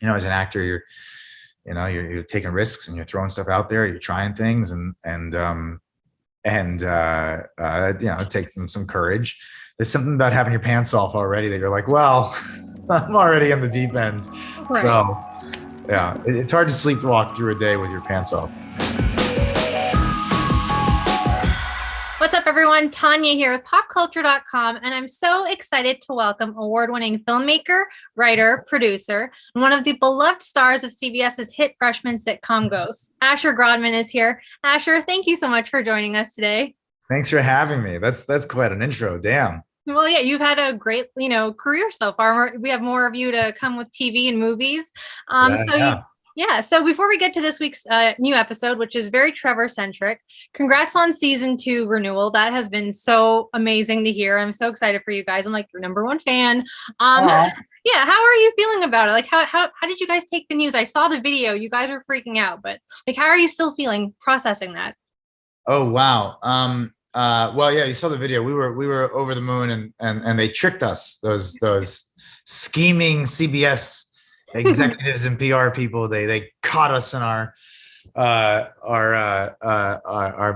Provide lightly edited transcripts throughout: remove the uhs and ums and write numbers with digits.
as an actor, you're taking risks and you're throwing stuff out there, you're trying things, it takes some courage. There's something about having your pants off already that you're like, well, I'm already in the deep end. Right. So yeah, it's hard to sleepwalk through a day with your pants off. What's up, everyone? Tania here with PopCulture.com, and I'm so excited to welcome award-winning filmmaker, writer, producer, and one of the beloved stars of CBS's hit freshman sitcom Ghosts. Asher Grodman is here. Asher, thank you so much for joining us today. Thanks for having me. That's quite an intro. Damn. Well, yeah, you've had a great, career so far. We have more of you to come with TV and movies. So before we get to this week's new episode, which is very Trevor-centric, congrats on season 2 renewal. That has been so amazing to hear. I'm so excited for you guys. I'm like your number one fan. Yeah, how are you feeling about it? Like, how did you guys take the news? I saw the video. You guys were freaking out, but like, how are you still feeling processing that? Oh wow. Well, yeah, you saw the video. We were over the moon, and they tricked us. Those scheming CBS executives and PR people. They caught us in our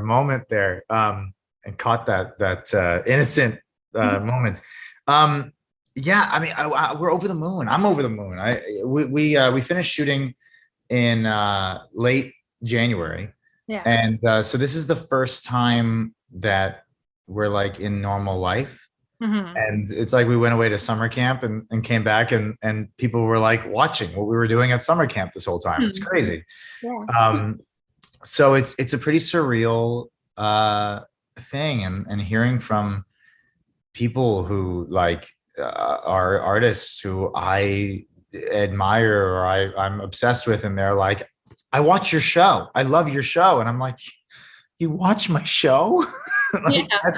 moment there, and caught that innocent moment. Yeah, I mean, we're over the moon. I'm over the moon. We finished shooting in late January. Yeah. And so this is the first time that we're like in normal life. Mm-hmm. And it's like we went away to summer camp and came back and people were like watching what we were doing at summer camp this whole time. It's crazy. Yeah. So it's a pretty surreal thing, and hearing from people who like are artists who I admire or I'm obsessed with, and they're like, I watch your show. I love your show. And I'm like, you watch my show? Like, yeah.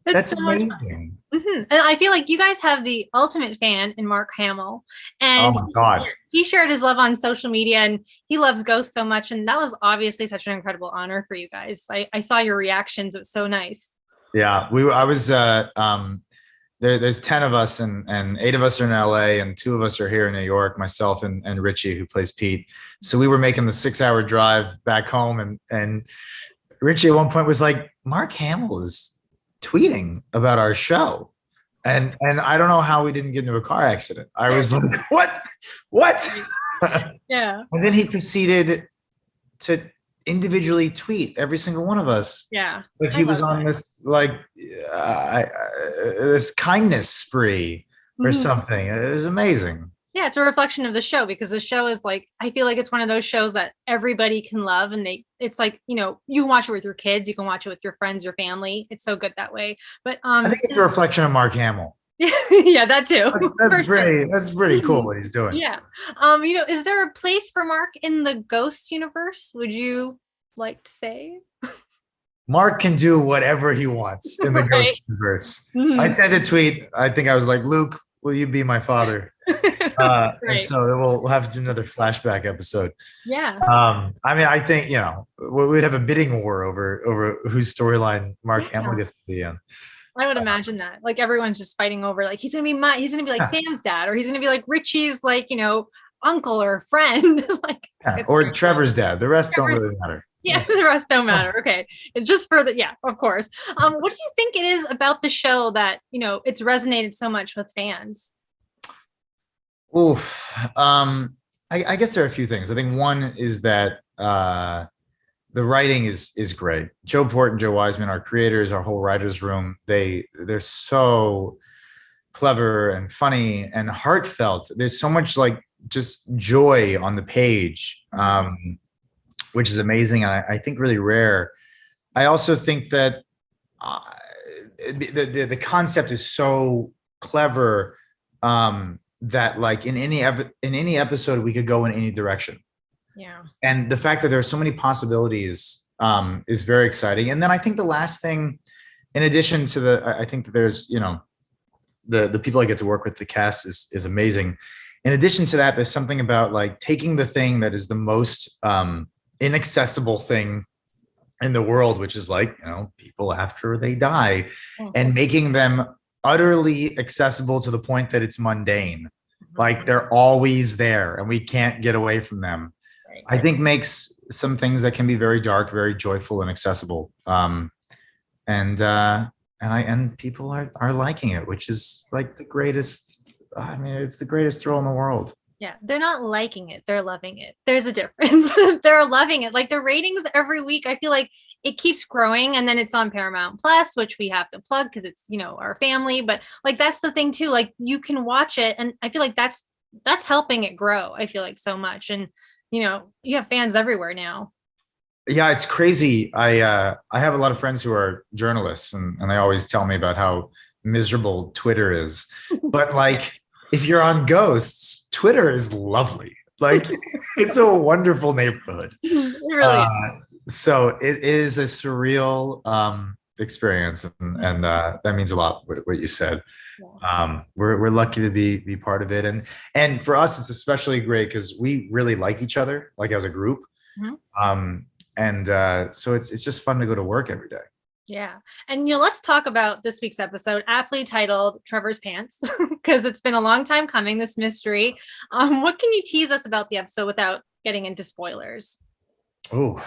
That's so amazing. Mm-hmm. And I feel like you guys have the ultimate fan in Mark Hamill. And oh my God. He shared his love on social media, and he loves Ghosts so much. And that was obviously such an incredible honor for you guys. I saw your reactions. It was so nice. Yeah, there's 10 of us, and 8 of us are in LA and 2 of us are here in New York, myself and Richie, who plays Pete. So we were making the 6-hour drive back home, and Richie at one point was like, Mark Hamill is tweeting about our show. And I don't know how we didn't get into a car accident. I was like, what? Yeah. And then he proceeded to individually tweet every single one of us. Yeah. Like he was on this this kindness spree or something. It was amazing. Yeah, it's a reflection of the show, because the show is like, I feel like it's one of those shows that everybody can love, and it's like, you can watch it with your kids, you can watch it with your friends, your family. It's so good that way. But I think it's a reflection of Mark Hamill. Yeah, that too. That's pretty cool what he's doing. Yeah. Is there a place for Mark in the Ghost universe? Would you like to say? Mark can do whatever he wants in the Ghost universe. Mm-hmm. I sent a tweet. I think I was like, Luke, will you be my father? And so we'll have to do another flashback episode. Yeah. I mean, I think, we'd have a bidding war over whose storyline Mark Hamill gets to be in. I would imagine that. Like, everyone's just fighting over, like, he's gonna be like Sam's dad, or he's gonna be like Richie's, like, uncle or friend. Like, or Trevor's dad. The rest don't really matter. Yes, the rest don't matter. Okay. And just for of course. What do you think it is about the show that, it's resonated so much with fans? Oof. I guess there are a few things. I think one is that the writing is great. Joe Port and Joe Wiseman, our creators, our whole writers' room, they're so clever and funny and heartfelt. There's so much like just joy on the page, which is amazing, and I think really rare. I also think that the concept is so clever, that like in any episode we could go in any direction. Yeah. And the fact that there are so many possibilities is very exciting. And then I think the last thing, in addition to I think that there's, the people I get to work with, the cast is amazing. In addition to that, there's something about like taking the thing that is the most inaccessible thing in the world, which is like, people after they die, and making them utterly accessible to the point that it's mundane. Like they're always there and we can't get away from them. Right. I think makes some things that can be very dark, very joyful and accessible. And people are liking it, which is like the greatest. I mean, it's the greatest thrill in the world. Yeah, they're not liking it. They're loving it. There's a difference. They're loving it. Like the ratings every week, I feel like it keeps growing, and then it's on Paramount Plus, which we have to plug because it's, you know, our family. But like, that's the thing too. Like you can watch it, and I feel like that's helping it grow. I feel like so much. And, you know, you have fans everywhere now. Yeah, it's crazy. I have a lot of friends who are journalists, and they always tell me about how miserable Twitter is. But like, if you're on Ghosts, Twitter is lovely. Like, it's a wonderful neighborhood. It really is. So it is a surreal experience, and that means a lot. What you said. Yeah. We're lucky to be part of it, and for us, it's especially great because we really like each other, like as a group. Mm-hmm. So it's just fun to go to work every day. Yeah. And, you know, let's talk about this week's episode, aptly titled Trevor's Pants, because it's been a long time coming, this mystery. What can you tease us about the episode without getting into spoilers? Oh,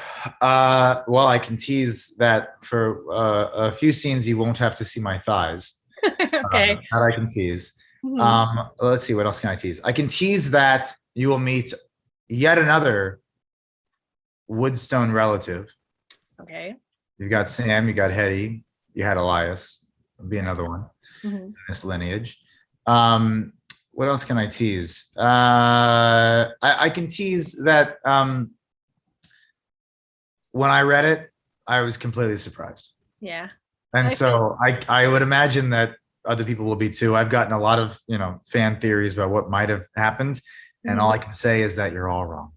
well, I can tease that for a few scenes, you won't have to see my thighs. Okay. That I can tease. Mm-hmm. Let's see, what else can I tease? I can tease that you will meet yet another Woodstone relative. Okay. You've got Sam, you got Hetty, you had Elias. There'll be another one in this lineage. What else can I tease? I can tease that when I read it, I was completely surprised. Yeah. And so I would imagine that other people will be too. I've gotten a lot of, you know, fan theories about what might have happened. And all I can say is that you're all wrong.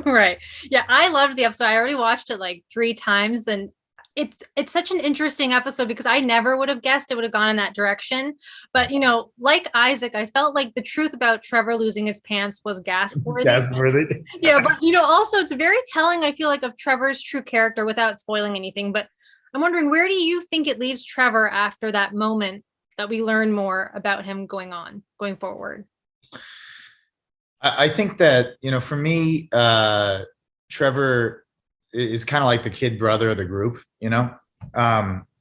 Right. Yeah, I loved the episode. I already watched it like 3 times, and it's such an interesting episode because I never would have guessed it would have gone in that direction. But, you know, like Isaac, I felt like the truth about Trevor losing his pants was gasp-worthy. Gasp-worthy. Yeah, but, you know, also it's very telling, I feel like, of Trevor's true character without spoiling anything. But I'm wondering, where do you think it leaves Trevor after that moment that we learn more about him going forward? I think that, you know, for me, Trevor is kind of like the kid brother of the group, you know,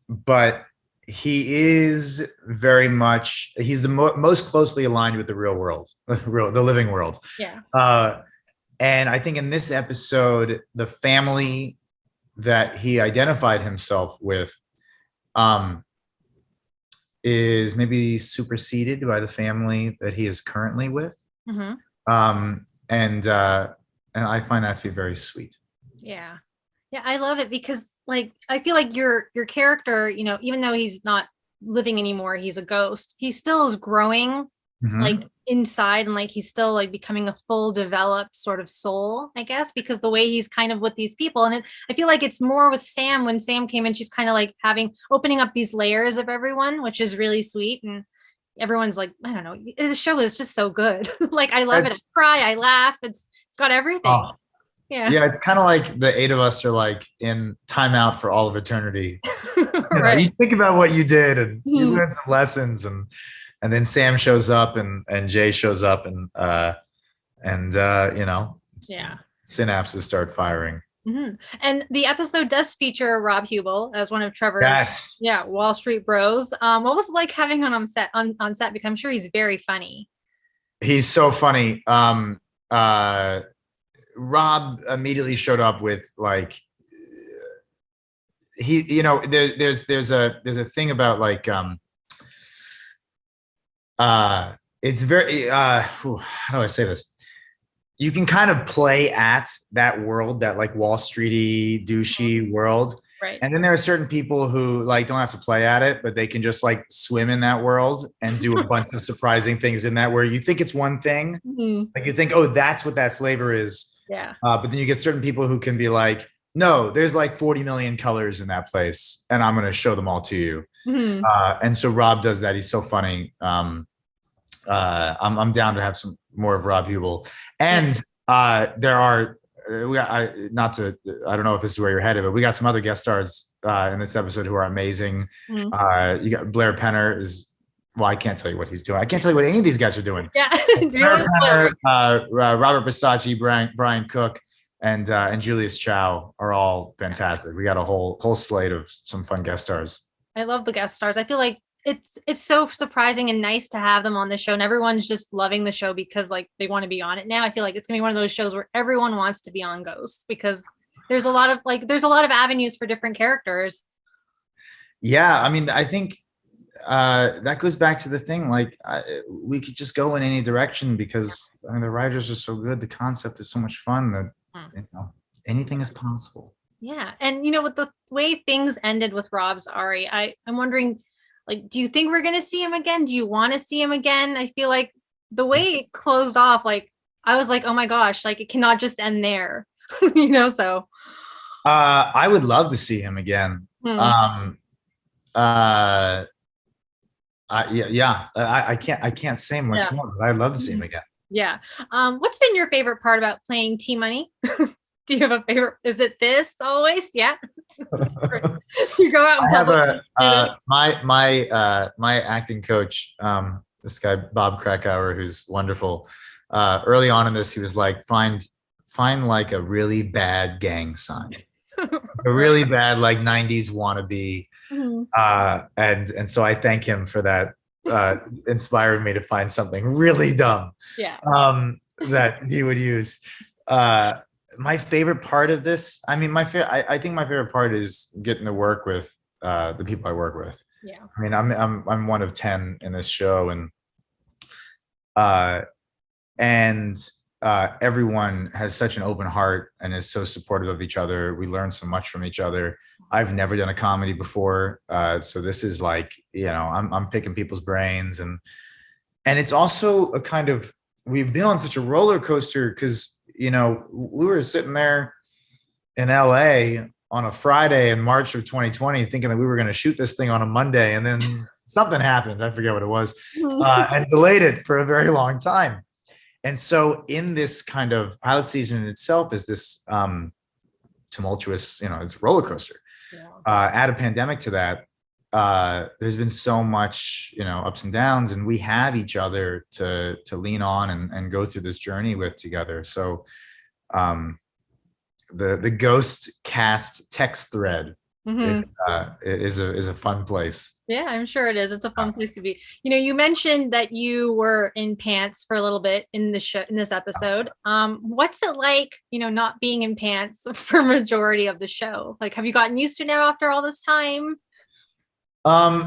but he is very much, he's the most closely aligned with the real world, the living world. Yeah. And I think in this episode, the family that he identified himself with is maybe superseded by the family that he is currently with. Mm-hmm. And I find that to be very sweet. Yeah. Yeah. I love it because, like, I feel like your character, you know, even though he's not living anymore, he's a ghost, he still is growing like inside, and like he's still like becoming a full developed sort of soul, I guess, because the way he's kind of with these people. And I feel like it's more with Sam. When Sam came in, she's kind of like opening up these layers of everyone, which is really sweet. And everyone's like, I don't know, the show is just so good. Like, I love it. I cry, I laugh. It's got everything. Oh, yeah. It's kind of like the 8 of us are like in timeout for all of eternity. Right. You think about what you did, and you learn some lessons, and then Sam shows up, and Jay shows up, and you know, synapses start firing. Mm-hmm. And the episode does feature Rob Huebel as one of Trevor's Wall Street bros. What was it like having him on set? Because I'm sure he's very funny. He's so funny. Rob immediately showed up with like there's a thing about like it's very how do I say this? You can kind of play at that world, that like Wall Streety, douchey world. Right. And then there are certain people who like don't have to play at it, but they can just like swim in that world and do a bunch of surprising things in that, where you think it's one thing. Like you think, oh, that's what that flavor is. Yeah. But then you get certain people who can be like, no, there's like 40 million colors in that place, and I'm going to show them all to you. And so Rob does that. He's so funny. I'm down to have some more of Rob Huebel. And there are, I don't know if this is where you're headed, but we got some other guest stars in this episode who are amazing. You got Blair Penner is well, I can't tell you what he's doing. I can't tell you what any of these guys are doing. Yeah. Robert Bisacci, Brian Cook, and Julius Chow are all fantastic. We got a whole slate of some fun guest stars. I love the guest stars. I feel like it's so surprising and nice to have them on the show, and everyone's just loving the show because like they want to be on it now. I feel like it's gonna be one of those shows where everyone wants to be on Ghost because there's a lot of avenues for different characters. Yeah, I mean, I think that goes back to the thing. Like, we could just go in any direction because I mean, the writers are so good. The concept is so much fun that anything is possible. Yeah, and with the way things ended with Rob's Ari, I'm wondering, like, do you think we're gonna see him again? Do you want to see him again? I feel like the way it closed off, like I was like, oh my gosh, like it cannot just end there, So I would love to see him again. I can't say much more, but I'd love to see him again. Yeah. What's been your favorite part about playing T-Money? Do you have a favorite? Is it this always? Yeah. You go out and my acting coach, this guy Bob Krakauer, who's wonderful. Early on in this, he was like, find like a really bad gang sign, a really bad like 90s wannabe. And so I thank him for that, inspiring me to find something really dumb that he would use. My favorite part of this, I mean, I think my favorite part is getting to work with the people I work with. Yeah. I mean, I'm one of 10 in this show, and everyone has such an open heart and is so supportive of each other. We learn so much from each other. I've never done a comedy before, so this is like, I'm picking people's brains, and it's also a kind of, we've been on such a roller coaster because we were sitting there in LA on a Friday in March of 2020 thinking that we were going to shoot this thing on a Monday, and then something happened. I forget what it was, and delayed it for a very long time. And so in this kind of pilot season in itself is this tumultuous, it's a roller coaster. Add a pandemic to that. There's been so much, ups and downs, and we have each other to lean on and go through this journey with together. So the Ghost cast text thread is a fun place. Yeah, I'm sure it is. It's a fun place to be. You mentioned that you were in pants for a little bit in the show, in this episode. What's it like, not being in pants for majority of the show? Like, have you gotten used to it now after all this time?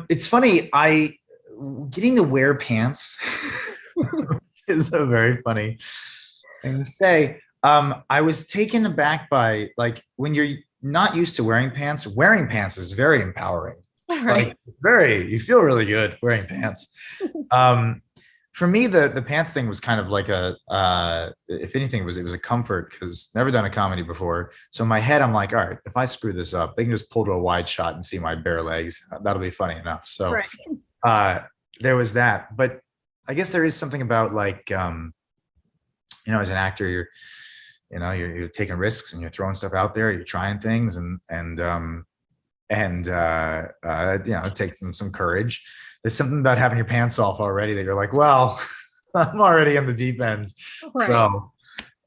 It's funny. Getting to wear pants is a very funny thing to say. I was taken aback by, like, when you're not used to wearing pants is very empowering. Right. Like, you feel really good wearing pants. For me, the pants thing was kind of like if anything, it was a comfort because never done a comedy before. So in my head, I'm like, all right, if I screw this up, they can just pull to a wide shot and see my bare legs. That'll be funny enough. So there was that. But I guess there is something about, like, as an actor, you're taking risks and you're throwing stuff out there, you're trying things, and it takes some courage. There's something about having your pants off already that you're like, well, I'm already in the deep end. Right. So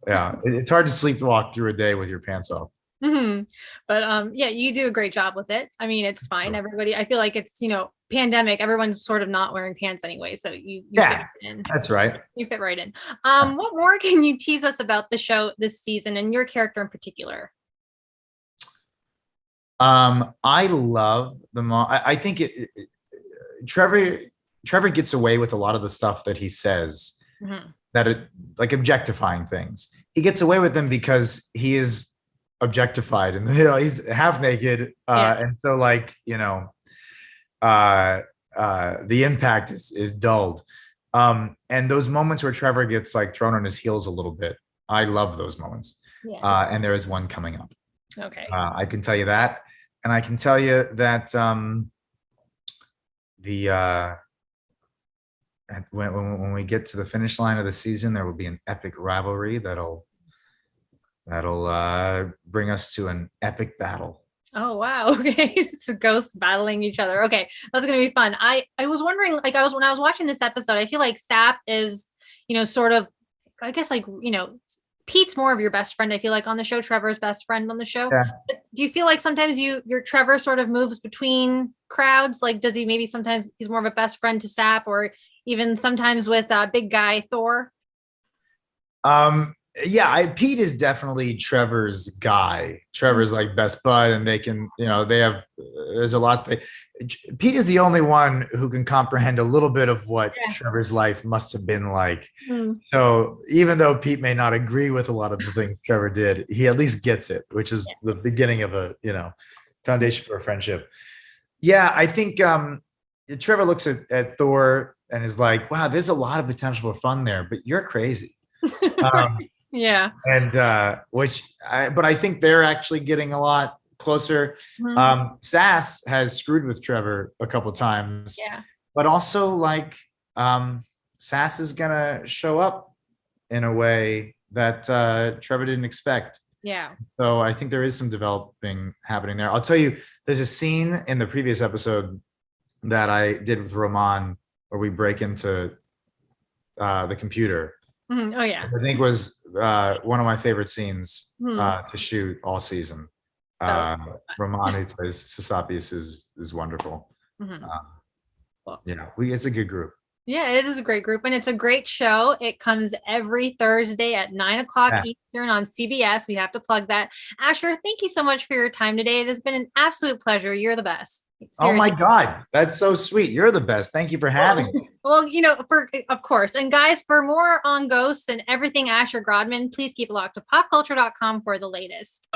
yeah, it's hard to sleepwalk through a day with your pants off. But you do a great job with it. I mean, it's fine. Everybody, I feel like it's, pandemic, everyone's sort of not wearing pants anyway. So you fit right in. That's right. You fit right in. What more can you tease us about the show this season and your character in particular? I love I think Trevor gets away with a lot of the stuff that he says, that like objectifying things. He gets away with them because he is objectified, and he's half naked, and so, like, the impact is dulled. And those moments where Trevor gets, like, thrown on his heels a little bit, I love those moments. And there is one coming up. Okay. I can tell you that, and I can tell you that when we get to the finish line of the season, there will be an epic rivalry that'll bring us to an epic battle. Oh wow. Okay. So ghosts battling each other. Okay. That's gonna be fun. I was wondering, like when I was watching this episode, I feel like Sap is, sort of, I guess, like, Pete's more of your best friend, I feel like, on the show. Trevor's best friend on the show. Yeah. But do you feel like sometimes your Trevor sort of moves between crowds? Like, does he maybe sometimes he's more of a best friend to Sap, or even sometimes with big guy Thor? Yeah, Pete is definitely Trevor's guy. Trevor's like best bud, and they can, there's a lot Pete is the only one who can comprehend a little bit of what Trevor's life must have been like. So even though Pete may not agree with a lot of the things Trevor did, he at least gets it, which is the beginning of a, foundation for a friendship. Yeah, I think Trevor looks at Thor and is like, wow, there's a lot of potential for fun there, but you're crazy. Yeah. And but I think they're actually getting a lot closer. Sass has screwed with Trevor a couple times. Yeah. But also, like, Sass is gonna show up in a way that Trevor didn't expect. Yeah. So I think there is some developing happening there. I'll tell you, there's a scene in the previous episode that I did with Roman where we break into the computer. Oh yeah. I think was one of my favorite scenes to shoot all season. Roman, who plays Sasapius, is wonderful. It's a good group. Yeah, it is a great group, and it's a great show. It comes every Thursday at 9:00 Eastern on CBS. We have to plug that. Asher, thank you so much for your time today. It has been an absolute pleasure. You're the best. Seriously. Oh my God, that's so sweet. You're the best. Thank you for having me. Well, of course. And guys, for more on ghosts and everything Asher Grodman, please keep it locked to popculture.com for the latest.